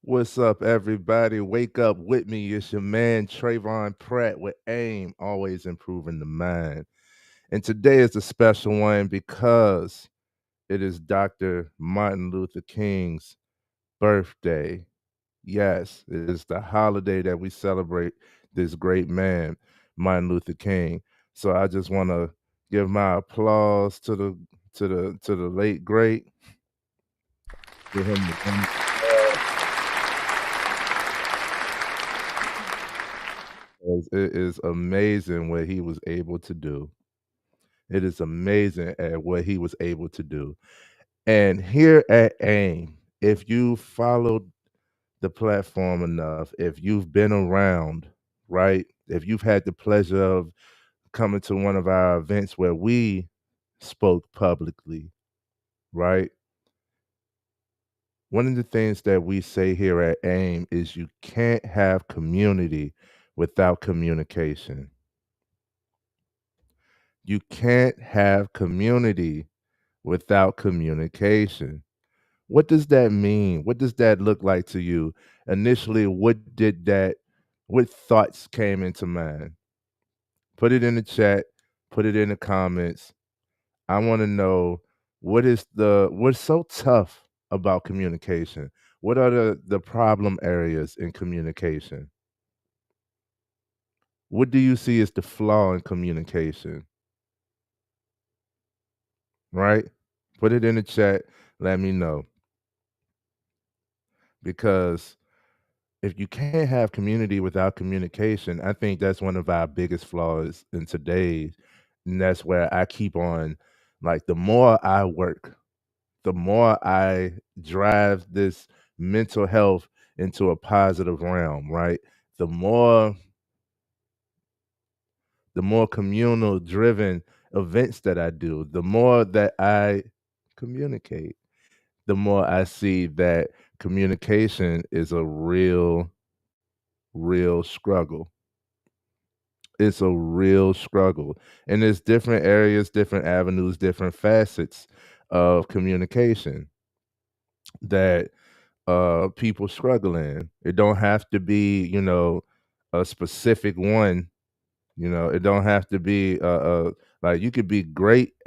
What's up, everybody? Wake up with me. It's your man, Tresvon Pratt with AIM, always improving the mind. And today is a special one because it is Dr. Martin Luther King's birthday. Yes, it is the holiday that we celebrate this great man, Martin Luther King. So I just want to give my applause to the late great. Give him the it is amazing what he was able to do. It is amazing at what he was able to do. And here at AIM, if you followed the platform enough, if you've been around, right? If you've had the pleasure of coming to one of our events where we spoke publicly, right? One of the things that we say here at AIM is you can't have community without communication. You can't have community without communication. What does that mean? What does that look like to you? Initially, what thoughts came into mind? Put it in the chat, put it in the comments. I want to know what's so tough about communication? What are the problem areas in communication? What do you see as the flaw in communication? Right? Put it in the chat. Let me know. Because if you can't have community without communication, I think that's one of our biggest flaws in today. And that's where I keep on, like, the more I work, the more I drive this mental health into a positive realm, right? The more the more communal driven events that I do, the more that I communicate, the more I see that communication is a real struggle. It's a real struggle. And there's different areas, different avenues, different facets of communication that people struggle in. It don't have to be, a specific one. It don't have to be like um you could be great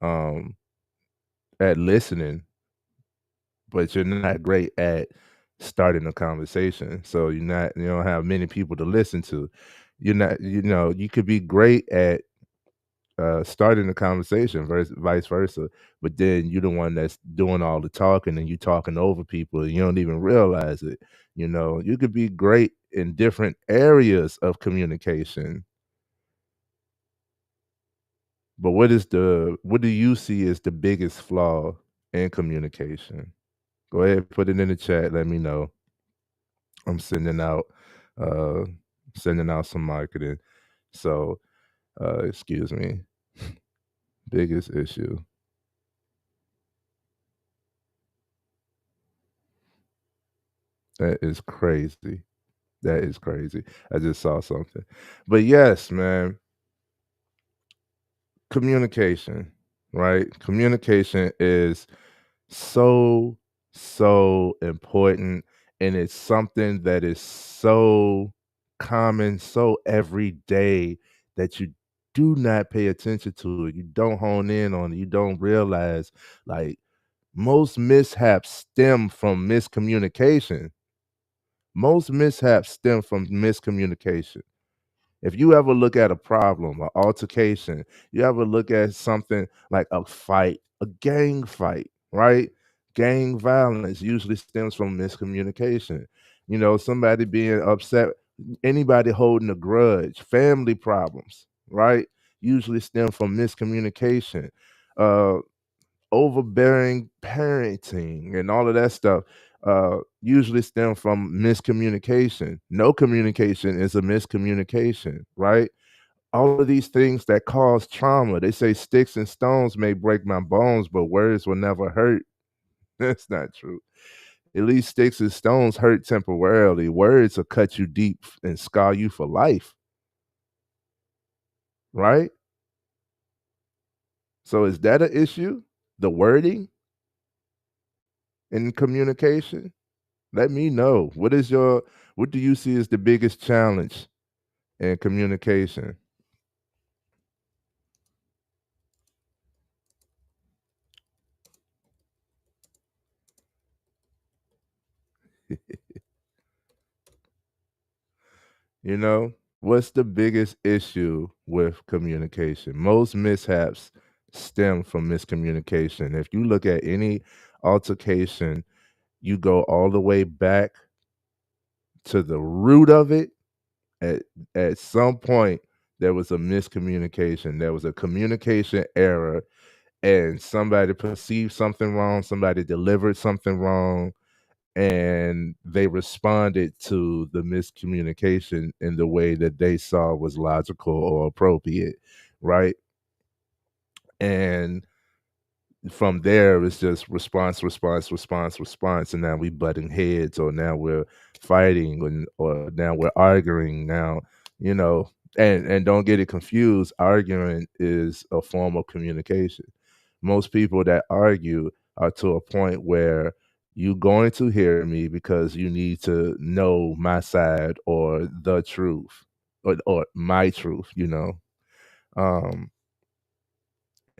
um at listening, but you're not great at starting a conversation. So you don't have many people to listen to. You could be great at starting a conversation, vice versa, but then you're the one that's doing all the talking and you talking over people and you don't even realize it. You could be great in different areas of communication, but what do you see as the biggest flaw in communication? Go ahead, put it in the chat. Let me know. I'm uh sending out some marketing. So excuse me. Biggest issue. That is crazy. That is crazy. I just saw something. But yes, man, communication, right? Communication is so, so important. And it's something that is so common, so everyday that you do not pay attention to it. You don't hone in on it. You don't realize, like, most mishaps stem from miscommunication. Most mishaps stem from miscommunication. If you ever look at a problem, an altercation, you ever look at something like a fight, a gang fight, right? Gang violence usually stems from miscommunication. Somebody being upset, anybody holding a grudge, family problems, right? Usually stem from miscommunication. Uh, Overbearing parenting and all of that stuff usually stem from miscommunication. No communication is a miscommunication, right? All of these things that cause trauma. They say sticks and stones may break my bones, but words will never hurt. That's not true. At least sticks and stones hurt temporarily. Words will cut you deep and scar you for life, right? So is that an issue? The wording? in communication? Let me know. What do you see as the biggest challenge in communication? You know, what's the biggest issue with communication? Most mishaps stem from miscommunication. If you look at any altercation, you go all the way back to the root of it. At at some point, there was a miscommunication. There was a communication error, and somebody perceived something wrong. Somebody delivered something wrong, and they responded to the miscommunication in the way that they saw was logical or appropriate, right? And from there it's just response, response, response, response, and now we butting heads, or now we're fighting, or now we're arguing now, you know. And don't get it confused, arguing is a form of communication. Most people that argue are to a point where you going to hear me because you need to know my side, or the truth, or my truth, you know. um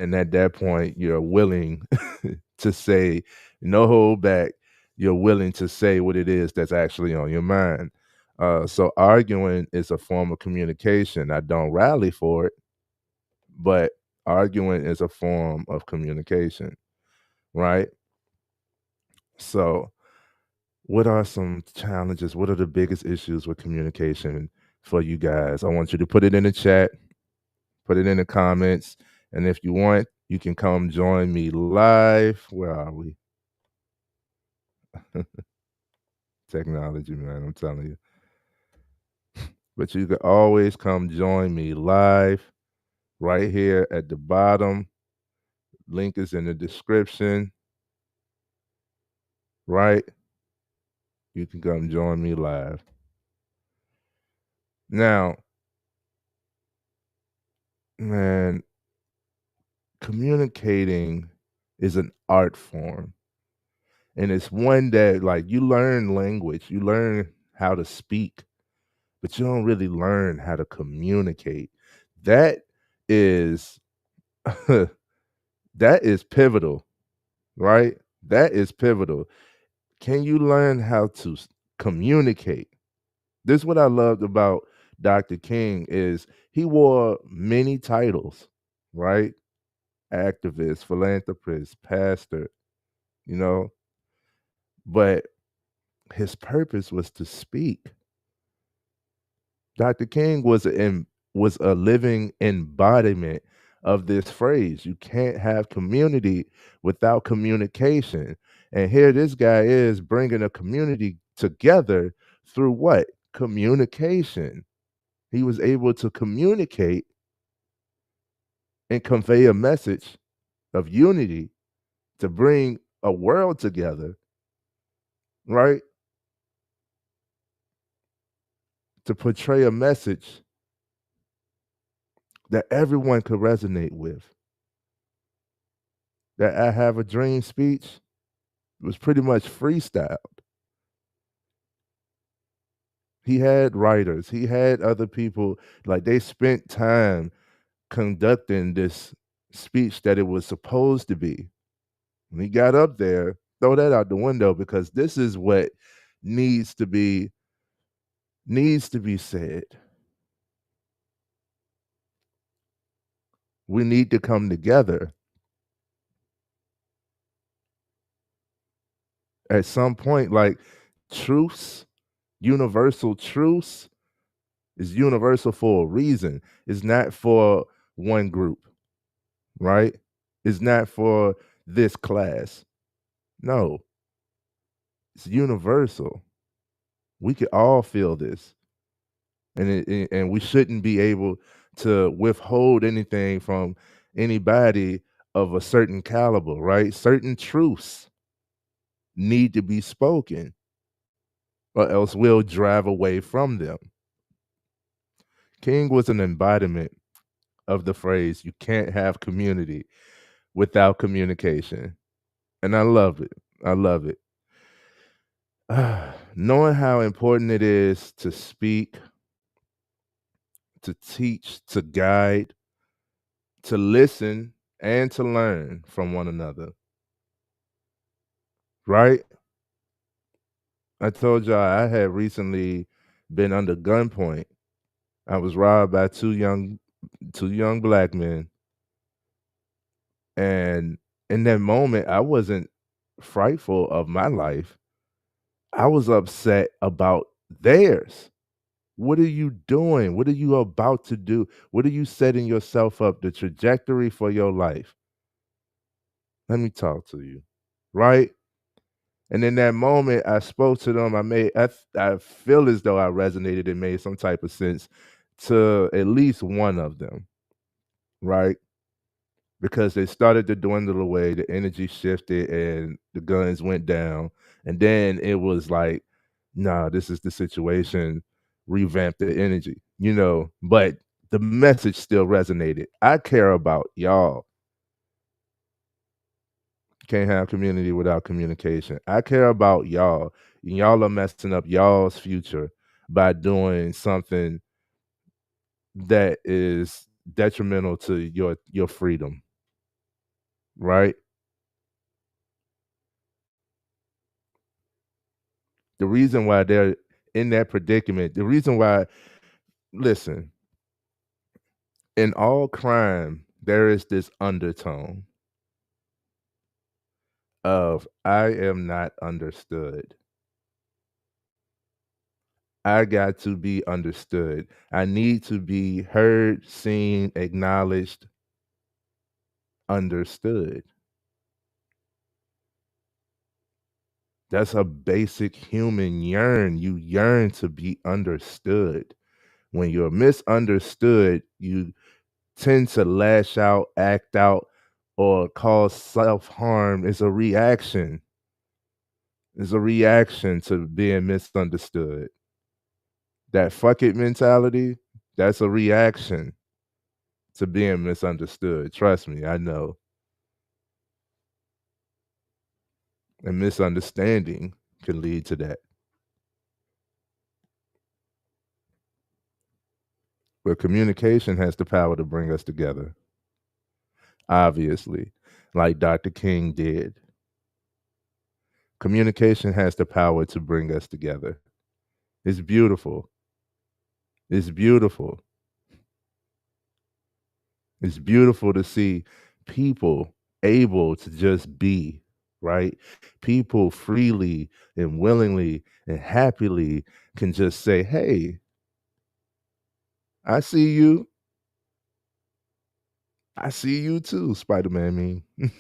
and at that point, you're willing to say, no hold back. You're willing to say what it is that's actually on your mind. So arguing is a form of communication. I don't rally for it, but arguing is a form of communication, right? So, what are some challenges? What are the biggest issues with communication for you guys? I want you to put it in the chat, put it in the comments, and if you want, you can come join me live. Where are we? Technology, man, I'm telling you. But you can always come join me live right here at the bottom. Link is in the description, right? You can come join me live. Now, man, communicating is an art form. And it's one that, like, you learn language, you learn how to speak, but you don't really learn how to communicate. That is that is pivotal, right? That is pivotal. Can you learn how to communicate? This is what I loved about Dr. King is he wore many titles, right? Activist, philanthropist, pastor, you know, but his purpose was to speak. Dr. King was a living embodiment of this phrase. You can't have community without communication. And here this guy is bringing a community together through what? Communication. He was able to communicate and convey a message of unity to bring a world together, right? To portray a message that everyone could resonate with. That "I have a dream" speech was pretty much freestyle. He had writers, he had other people, like, they spent time conducting this speech that it was supposed to be. When he got up there, throw that out the window, because this is what needs to be said. We need to come together. At some point, like, truths, universal truths is universal for a reason. It's not for one group, right? It's not for this class. No, it's universal. We could all feel this, and we shouldn't be able to withhold anything from anybody of a certain caliber, right? Certain truths need to be spoken, or else we'll drive away from them. King was an embodiment of the phrase, "You can't have community without communication." And I love it. I love it. Knowing how important it is to speak, to teach, to guide, to listen, and to learn from one another, right? I told y'all I had recently been under gunpoint. I was robbed by two young black men, and in that moment, I wasn't frightful of my life. I was upset about theirs. What are you doing? What are you about to do? What are you setting yourself up, the trajectory for your life? Let me talk to you, right? And in that moment, I spoke to them. I feel as though I resonated and made some type of sense to at least one of them, right? Because they started to dwindle away, the energy shifted, and the guns went down. And then it was like, nah, this is the situation. Revamp the energy, But the message still resonated. I care about y'all. Can't have community without communication. I care about y'all. Y'all are messing up y'all's future by doing something that is detrimental to your freedom, right? The reason why they're in that predicament, the reason why, listen, in all crime, there is this undertone of I am not understood. I got to be understood. I need to be heard, seen, acknowledged, understood. That's a basic human yearn. You yearn to be understood. When you're misunderstood, you tend to lash out, act out, or cause self harm. It's a reaction. It's a reaction to being misunderstood. That fuck it mentality, that's a reaction to being misunderstood. Trust me, I know. And misunderstanding can lead to that. But communication has the power to bring us together, obviously, like Dr. King did. Communication has the power to bring us together. It's beautiful. It's beautiful. It's beautiful to see people able to just be, right? People freely and willingly and happily can just say, "Hey, I see you. I see you too, Spider-Man meme."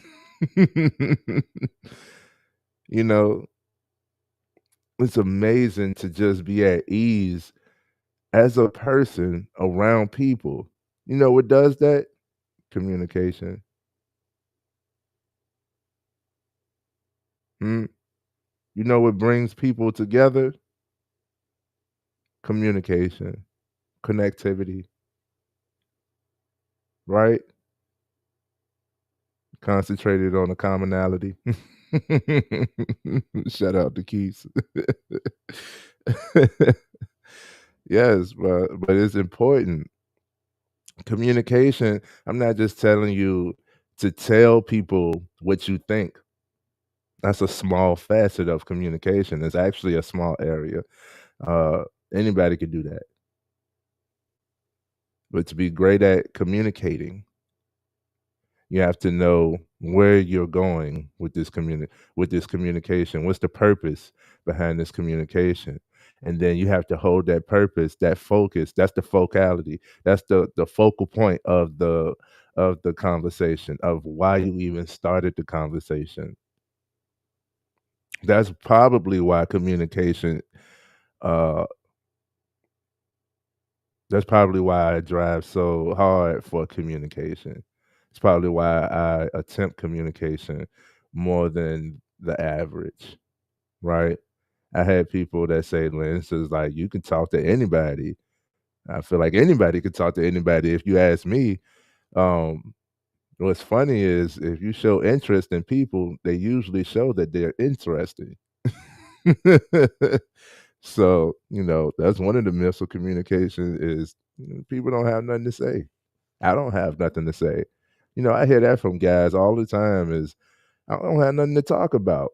you know, it's amazing to just be at ease as a person around people. You know what does that? Communication. Hmm? You know what brings people together? Communication, connectivity, right? Concentrated on a commonality. Shout out to Keith. Yes, but it's important. Communication, I'm not just telling you to tell people what you think. That's a small facet of communication. It's actually a small area. Uh, Anybody could do that. But to be great at communicating, you have to know where you're going with this communication. What's the purpose behind this communication? And then you have to hold that purpose, that focus. That's the focality. That's the focal point of the conversation, of why you even started the conversation. That's probably why communication uh that's probably why I drive so hard for communication. It's probably why I attempt communication more than the average, right? I had people that say, Lance, is like, you can talk to anybody. I feel like anybody can talk to anybody. If you ask me, um, what's funny is if you show interest in people, they usually show that they're interesting. So, that's one of the myths of communication is people don't have nothing to say. I don't have nothing to say. I hear that from guys all the time is I don't have nothing to talk about.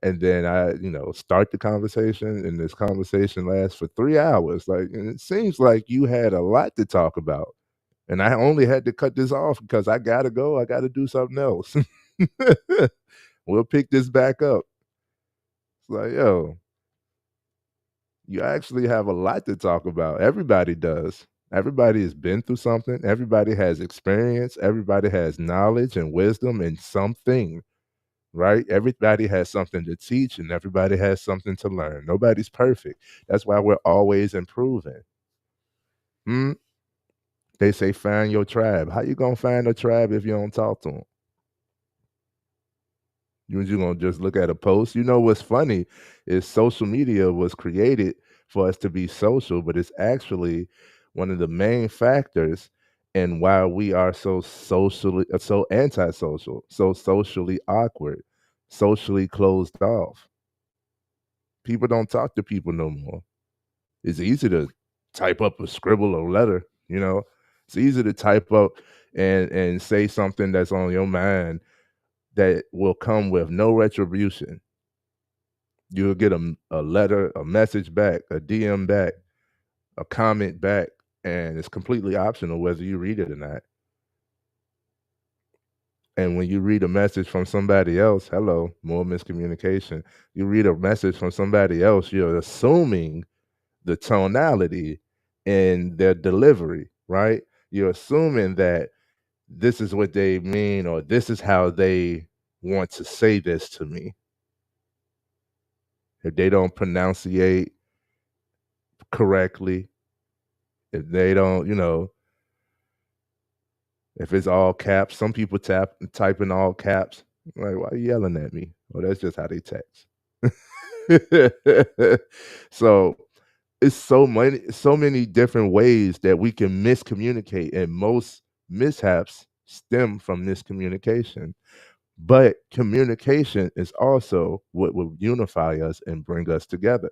And then I, start the conversation and this conversation lasts for 3 hours. Like, and it seems like you had a lot to talk about. And I only had to cut this off because I gotta go. I gotta do something else. We'll pick this back up. It's like, yo, you actually have a lot to talk about. Everybody does. Everybody has been through something. Everybody has experience. Everybody has knowledge and wisdom in something, right? Everybody has something to teach and everybody has something to learn. Nobody's perfect. That's why we're always improving. Hmm? They say find your tribe. How you gonna find a tribe if you don't talk to them? You gonna just look at a post? What's funny is social media was created for us to be social, but it's actually one of the main factors in why we are so antisocial, so socially awkward, socially closed off. People don't talk to people no more. It's easy to type up a scribble or letter, you know. It's easy to type up and say something that's on your mind that will come with no retribution. You'll get a letter, a message back, a DM back, a comment back, and it's completely optional whether you read it or not. And when you read a message from somebody else, hello, more miscommunication. You read a message from somebody else, you're assuming the tonality in their delivery, right? You're assuming that this is what they mean or this is how they want to say this to me. If they don't pronunciate correctly, if they don't, if it's all caps, some people type in all caps. Like, why are you yelling at me? Well, that's just how they text. So it's so many different ways that we can miscommunicate, and most mishaps stem from miscommunication. But communication is also what will unify us and bring us together.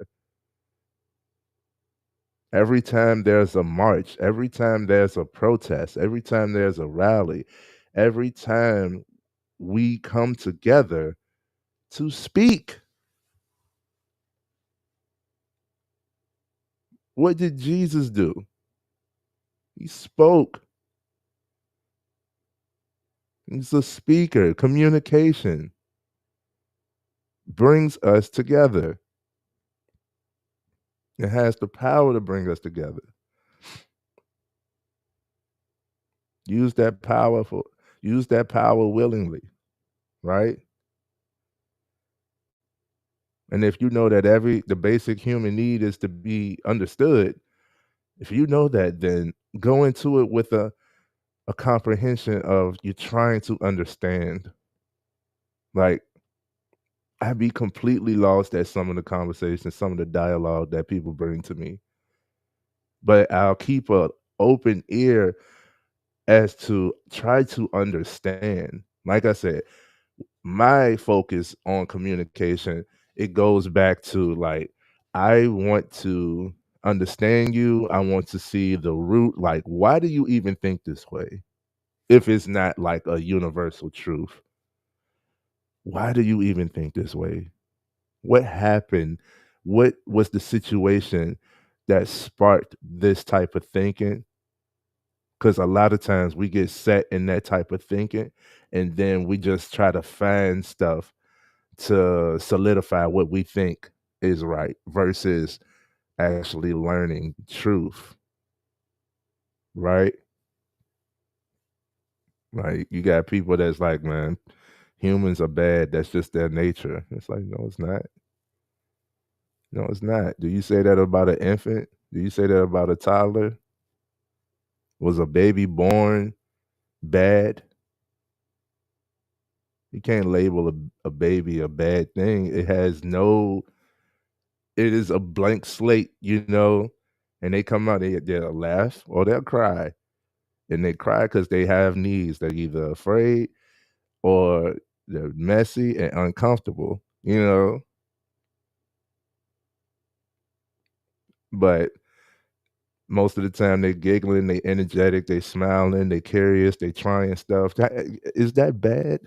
Every time there's a march, every time there's a protest, every time there's a rally, every time we come together to speak. What did Jesus do? He spoke. He's a speaker. Communication brings us together. It has the power to bring us together. Use that use that power willingly, right? And if you know that the basic human need is to be understood, if you know that, then go into it with a comprehension of you're trying to understand. Like, I'd be completely lost at some of the conversations, some of the dialogue that people bring to me. But I'll keep a open ear as to try to understand. Like I said, my focus on communication, it goes back to like I want to understand you. I want to see the root. Like, why do you even think this way? If it's not like a universal truth, why do you even think this way? What happened? What was the situation that sparked this type of thinking? Because a lot of times we get set in that type of thinking and then we just try to find stuff to solidify what we think is right versus actually learning truth, right? Like, you got people that's like, man, humans are bad. That's just their nature. It's like, no, it's not. No, it's not. Do you say that about an infant? Do you say that about a toddler? Was a baby born bad? You can't label a baby a bad thing. It is a blank slate, and they come out, they'll laugh or they'll cry. And they cry because they have needs. They're either afraid, or they're messy and uncomfortable, but most of the time they giggling, they energetic, they smiling, they curious, they trying stuff. Is that bad?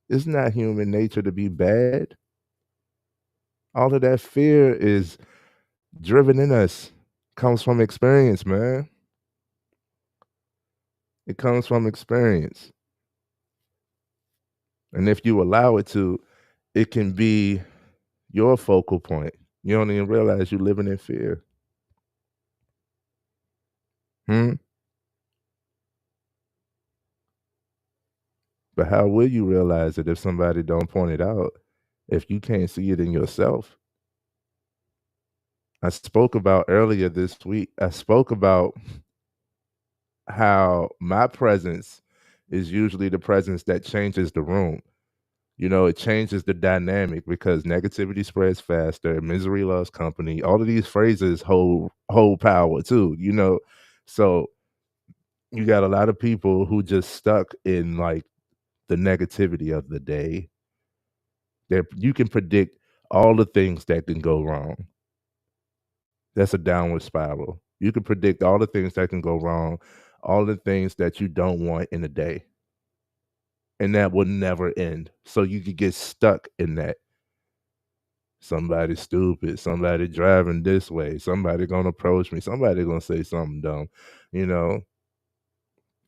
It's not human nature to be bad. All of that fear is driven in us. Comes from experience, man. It comes from experience. And if you allow it to, it can be your focal point. You don't even realize you're living in fear. Hmm? But how will you realize it if somebody don't point it out? If you can't see it in yourself? I spoke about earlier this week, I spoke about how my presence is usually the presence that changes the room. You know, it changes the dynamic because negativity spreads faster, misery loves company. All of these phrases hold power too, you know. So you got a lot of people who just stuck in like the negativity of the day. There you can predict all the things that can go wrong. That's a downward spiral. You can predict all the things that can go wrong, all the things that you don't want in a day, and that will never end. So you could get stuck in that. Somebody stupid, somebody driving this way, somebody gonna approach me, somebody gonna say something dumb. You know,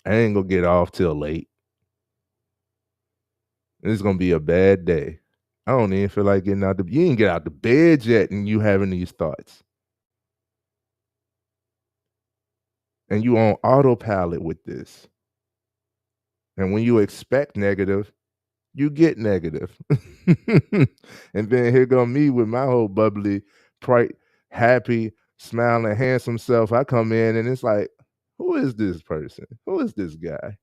I ain't gonna get off till late. It's gonna be a bad day. I don't even feel like getting out the you ain't get out the bed yet and you having these thoughts. And you on autopilot with this. And when you expect negative, you get negative. And then here go me with my whole bubbly, bright, happy, smiling, handsome self. I come in and it's like, who is this person? Who is this guy?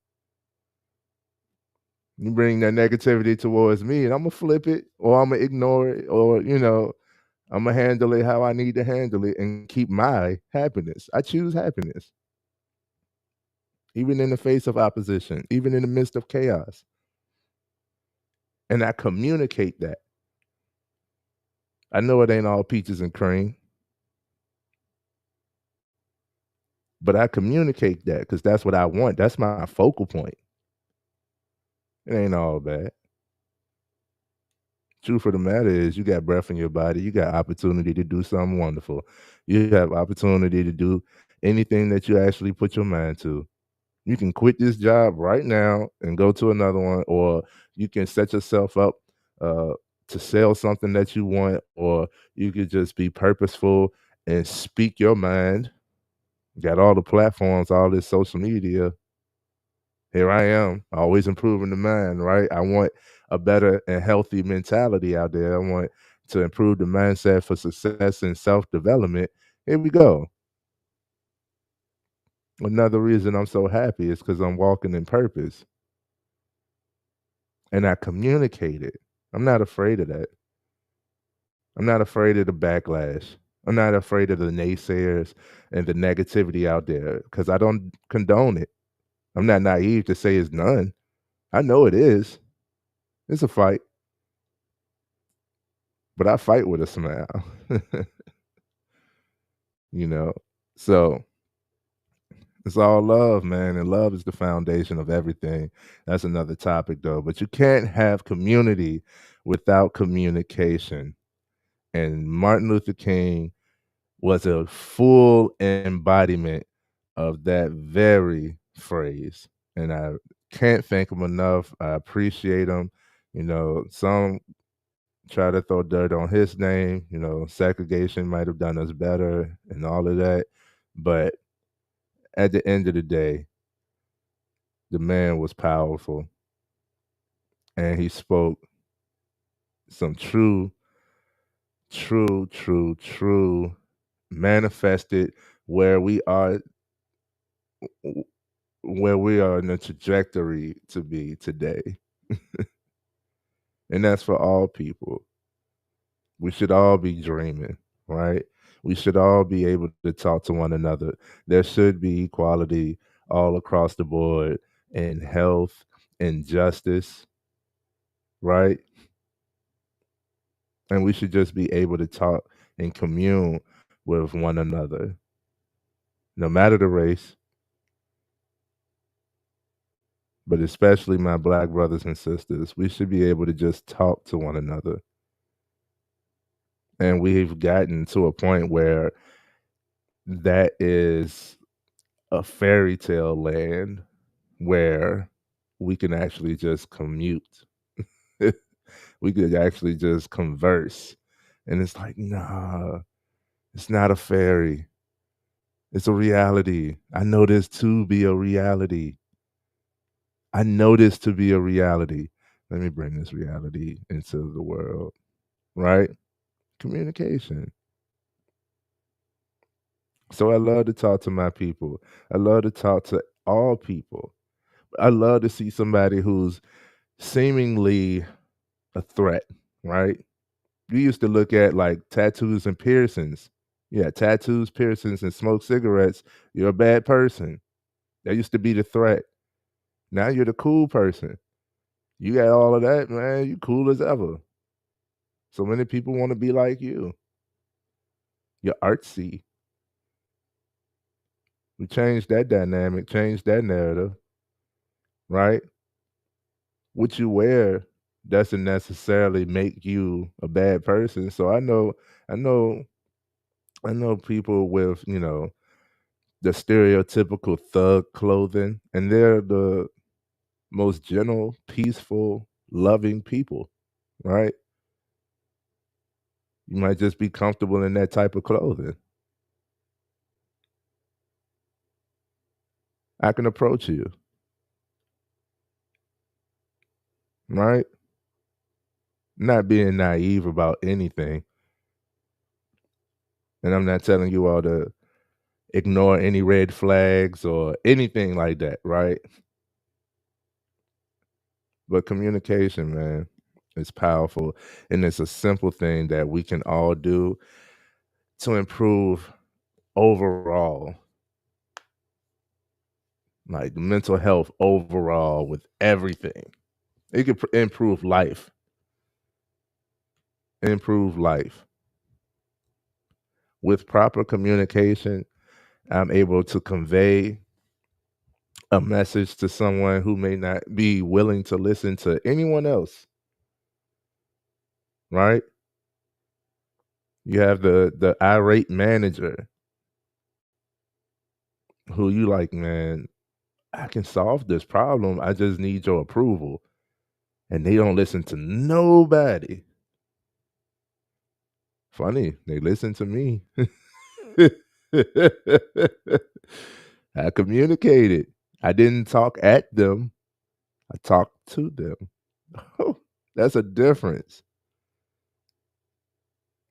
You bring that negativity towards me and I'm gonna flip it or I'm gonna ignore it or, you know, I'm gonna handle it how I need to handle it and keep my happiness. I choose happiness, even in the face of opposition, even in the midst of chaos. And I communicate that. I know it ain't all peaches and cream, but I communicate that because that's what I want. That's my focal point. It ain't all bad. Truth of the matter is, you got breath in your body. You got opportunity to do something wonderful. You have opportunity to do anything that you actually put your mind to. You can quit this job right now and go to another one, or you can set yourself up uh, to sell something that you want, or you could just be purposeful and speak your mind. Got all the platforms, all this social media. Here I am, always improving the mind, right? I want a better and healthy mentality out there. I want to improve the mindset for success and self development. Here we go. Another reason I'm so happy is because I'm walking in purpose and I communicate it. I'm not afraid of that. I'm not afraid of the backlash. I'm not afraid of the naysayers and the negativity out there because I don't condone it. I'm not naive to say it's none. I know it is. It's a fight, but I fight with a smile. You know? So it's all love, man. And love is the foundation of everything. That's another topic though. But you can't have community without communication. And Martin Luther King was a full embodiment of that very phrase. And I can't thank him enough. I appreciate him. You know, some try to throw dirt on his name. You know, segregation might have done us better and all of that. But at the end of the day, the man was powerful and he spoke some true manifested where we are where we are in the trajectory to be today. And that's for all people. We should all be dreaming, right? We should all be able to talk to one another. There should be equality all across the board in health and justice, right? And we should just be able to talk and commune with one another, no matter the race, but especially my black brothers and sisters. We should be able to just talk to one another. And we've gotten to a point where that is a fairy tale land where we can actually just commute. We could actually just converse. And it's like, nah, it's not a fairy. It's a reality. I know this to be a reality. I know this to be a reality. Let me bring this reality into the world, right? Communication. So I love to talk to my people. I love to talk to all people. I love to see somebody who's seemingly a threat, right? You used to look at like tattoos and piercings. Yeah, tattoos, piercings, and smoke cigarettes. You're a bad person. That used to be the threat. Now you're the cool person. You got all of that, man. You cool as ever. So many people want to be like you. You're artsy. We changed that dynamic, changed that narrative, right? What you wear doesn't necessarily make you a bad person. So I know, I know people with, the stereotypical thug clothing, and they're the most gentle, peaceful, loving people, right? You might just be comfortable in that type of clothing. I can approach you, right? Not being naive about anything. And I'm not telling you all to ignore any red flags or anything like that, right? But communication, man, is powerful. And it's a simple thing that we can all do to improve overall, like mental health overall with everything. It could improve life. With proper communication, I'm able to convey a message to someone who may not be willing to listen to anyone else, right? You have the irate manager who you like, man, I can solve this problem. I just need your approval. And they don't listen to nobody. Funny, they listen to me. I communicated. I didn't talk at them. I talked to them. That's a difference,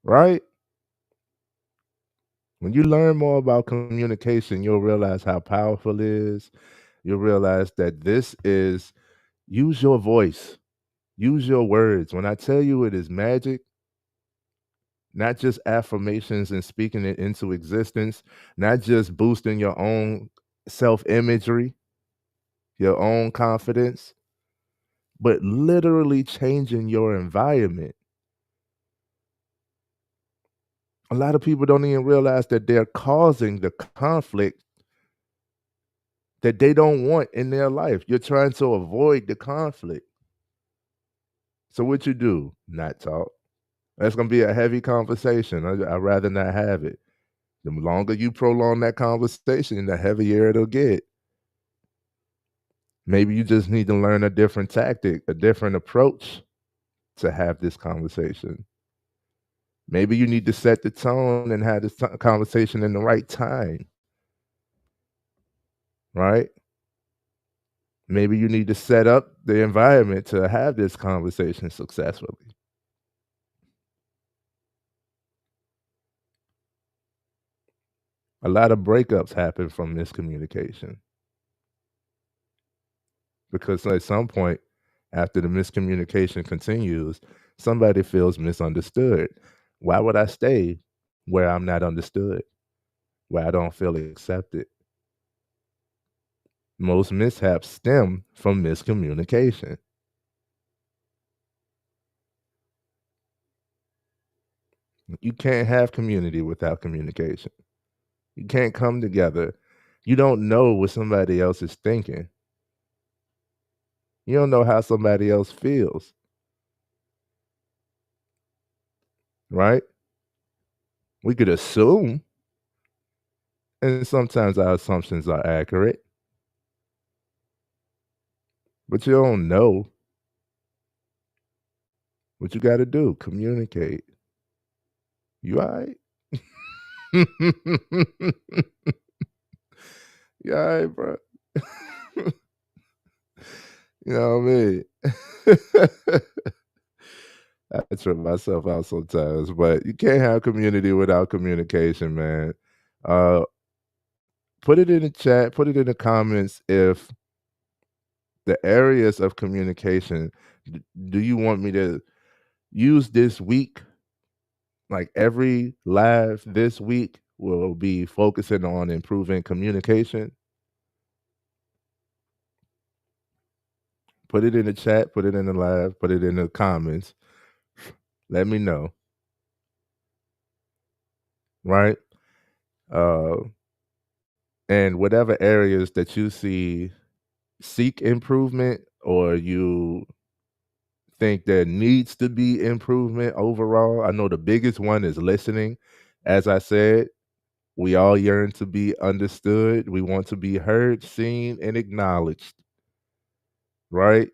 right? When you learn more about communication, you'll realize how powerful it is. You'll realize that this is use your voice, use your words. When I tell you it is magic, not just affirmations and speaking it into existence, not just boosting your own self imagery, your own confidence, but literally changing your environment. A lot of people don't even realize that they're causing the conflict that they don't want in their life. You're trying to avoid the conflict. So what you do? Not talk. That's gonna be a heavy conversation. I'd rather not have it. The longer you prolong that conversation, the heavier it'll get. Maybe you just need to learn a different tactic, a different approach to have this conversation. Maybe you need to set the tone and have this conversation in the right time, right? Maybe you need to set up the environment to have this conversation successfully. A lot of breakups happen from miscommunication because at some point, after the miscommunication continues, somebody feels misunderstood. Why would I stay where I'm not understood, where I don't feel accepted? Most mishaps stem from miscommunication. You can't have community without communication. You can't come together. You don't know what somebody else is thinking. You don't know how somebody else feels, right? We could assume, and sometimes our assumptions are accurate, but you don't know. What you gotta do, communicate. You alright? You alright, bro? You know what I mean? I trip myself out sometimes, but you can't have community without communication, man. Uh, put it in the chat, put it in the comments if the areas of communication do you want me to use this week? Like every live this week will be focusing on improving communication. Put it in the chat, put it in the live, put it in the comments. Let me know, right? Uh, and whatever areas that you see seek improvement or you think there needs to be improvement overall. I know the biggest one is listening. As I said, we all yearn to be understood. We want to be heard, seen, and acknowledged, right?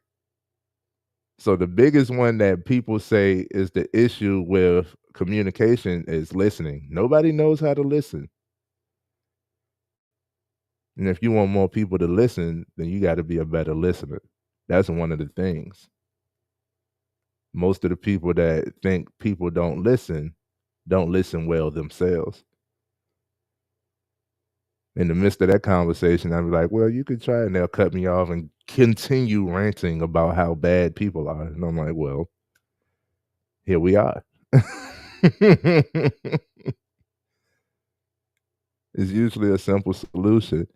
So the biggest one that people say is the issue with communication is listening. Nobody knows how to listen. And if you want more people to listen, then you got to be a better listener. That's one of the things. Most of the people that think people don't listen well themselves. In the midst of that conversation, I'd be like, well, you could try, and they'll cut me off and continue ranting about how bad people are. And I'm like, well, here we are. It's usually a simple solution,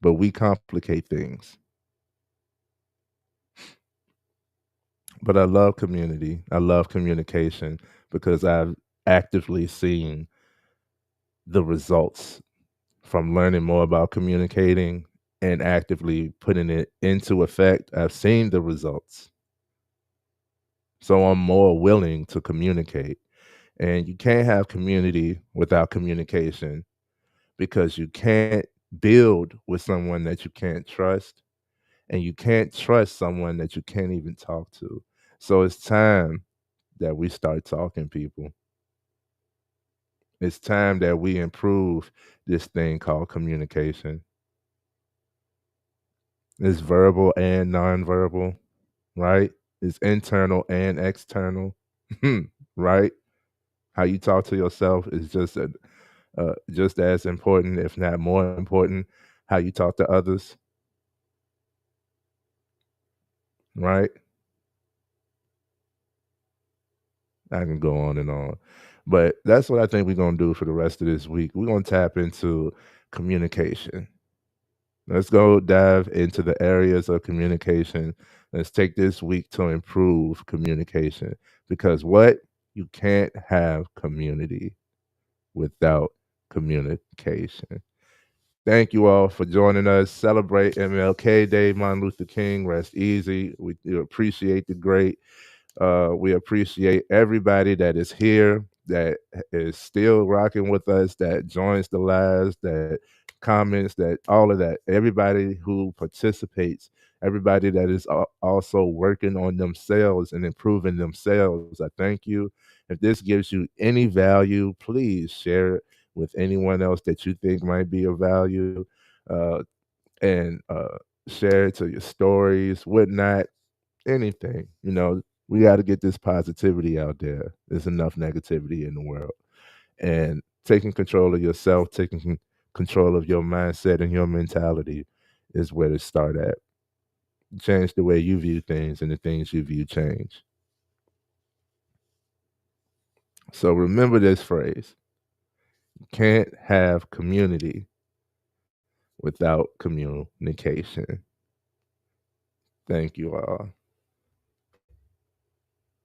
but we complicate things. But I love community. I love communication because I've actively seen the results from learning more about communicating and actively putting it into effect. I've seen the results. So I'm more willing to communicate. And you can't have community without communication because you can't build with someone that you can't trust, and you can't trust someone that you can't even talk to. So it's time that we start talking, people. It's time that we improve this thing called communication. It's verbal and nonverbal, right? It's internal and external, right? How you talk to yourself is just as important, if not more important, how you talk to others, right? I can go on and on. But that's what I think we're going to do for the rest of this week. We're going to tap into communication. Let's go dive into the areas of communication. Let's take this week to improve communication because what? You can't have community without communication. Thank you all for joining us. Celebrate MLK Day, Martin Luther King. Rest easy. We do appreciate the great. We appreciate everybody that is here, that is still rocking with us, that joins the lives, that comments, that all of that. Everybody who participates, everybody that is also working on themselves and improving themselves. I thank you. If this gives you any value, please share it with anyone else that you think might be of value, uh, and share it to your stories, whatnot, anything. We got to get this positivity out there. There's enough negativity in the world. And taking control of yourself, taking control of your mindset and your mentality is where to start at. Change the way you view things, and the things you view change. So remember this phrase: you can't have community without communication. Thank you all.